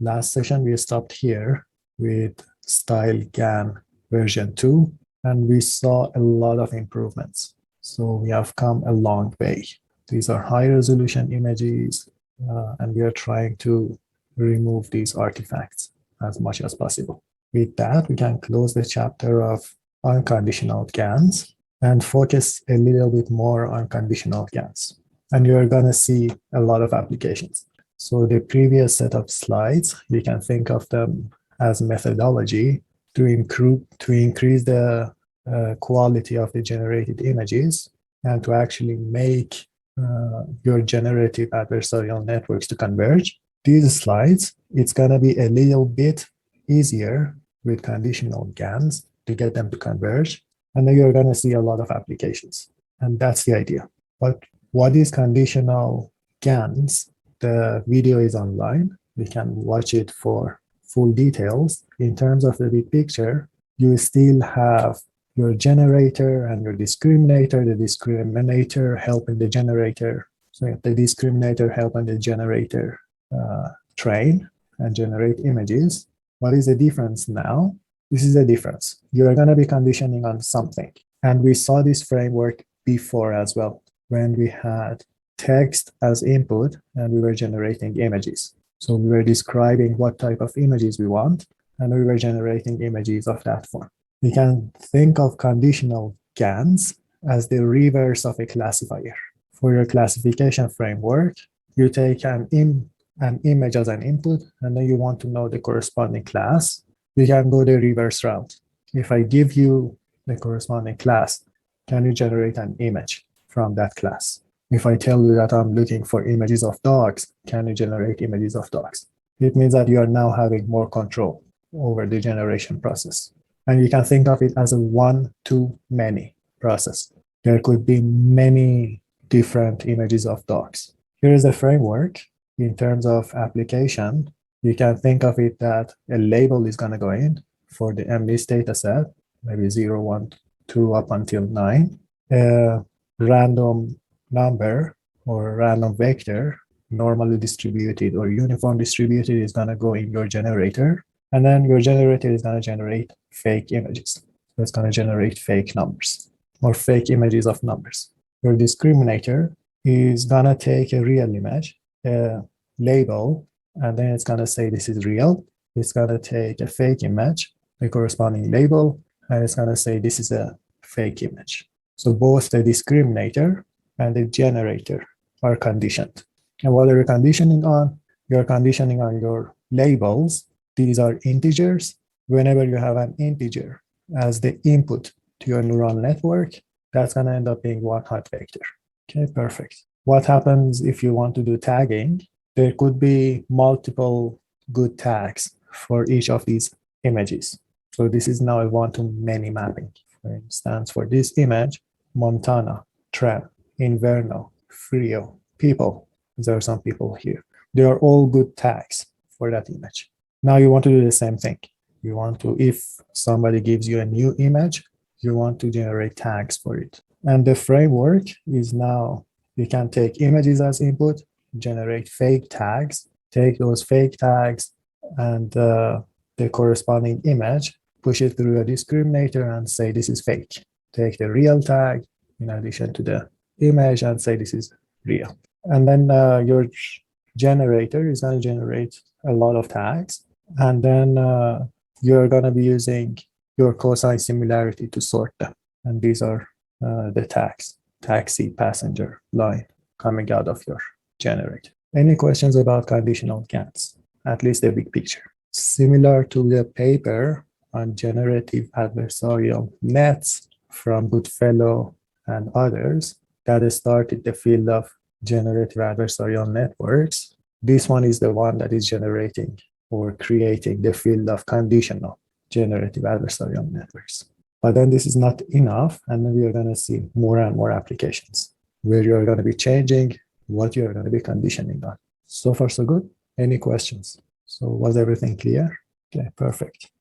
Last session, we stopped here with style GAN version 2, and we saw a lot of improvements. So we have come a long way. These are high resolution images, and we are trying to remove these artifacts as much as possible. With that, we can close the chapter of unconditional GANs and focus a little bit more on conditional GANs. And you're going to see a lot of applications. So the previous set of slides, you can think of them as methodology to increase the quality of the generated images and to actually make your generative adversarial networks to converge. These slides, it's going to be a little bit easier with conditional GANs to get them to converge. And then you're going to see a lot of applications. And that's the idea. But what is conditional GANs? The video is online. You can watch it for full details. In terms of the big picture, you still have your generator and your discriminator, the discriminator helping the generator. So the discriminator helping the generator train and generate images. What is the difference now? This is the difference. You're going to be conditioning on something. And we saw this framework before as well, when we had text as input and we were generating images. So we were describing what type of images we want, and we were generating images of that form. You can think of conditional GANs as the reverse of a classifier. For your classification framework, you take an image as an input, and then you want to know the corresponding class. You can go the reverse route. If I give you the corresponding class, can you generate an image from that class? If I tell you that I'm looking for images of dogs, can you generate images of dogs? It means that you are now having more control over the generation process. And you can think of it as a one-to-many process. There could be many different images of dogs. Here is the framework. In terms of application, you can think of it that a label is going to go in for the MList data set, maybe 0, 1, 2 up until 9. A random number or random vector, normally distributed or uniform distributed, is going to go in your generator. And then your generator is going to generate fake images. So it's going to generate fake numbers or fake images of numbers. Your discriminator is going to take a real image, a label, and then it's going to say this is real. It's going to take a fake image, the corresponding label, and it's going to say this is a fake image. So both the discriminator and the generator are conditioned. And what are you conditioning on? You're conditioning on your labels. These are integers. Whenever you have an integer as the input to your neural network, that's going to end up being one hot vector. Okay, perfect. What happens if you want to do tagging? There could be multiple good tags for each of these images. So this is now a one-to-many mapping. For instance, for this image, Montana, tram, Inverno, Frio, people. There are some people here. They are all good tags for that image. Now you want to do the same thing. You want to, if somebody gives you a new image, you want to generate tags for it. And the framework is now, you can take images as input, generate fake tags, take those fake tags and the corresponding image, push it through a discriminator and say this is fake. Take the real tag in addition to the image and say this is real. And then your generator is going to generate a lot of tags. And then you're going to be using your cosine similarity to sort them. And these are the tags, taxi, passenger, line coming out of your generator. Any questions about conditional GANs? At least the big picture. Similar to the paper on generative adversarial nets from Goodfellow and others that started the field of generative adversarial networks, this one is the one that is generating or creating the field of conditional generative adversarial networks. But then this is not enough, and then we are going to see more and more applications where you're going to be changing what you're going to be conditioning on. So far, so good. Any questions? So was everything clear? Okay, perfect.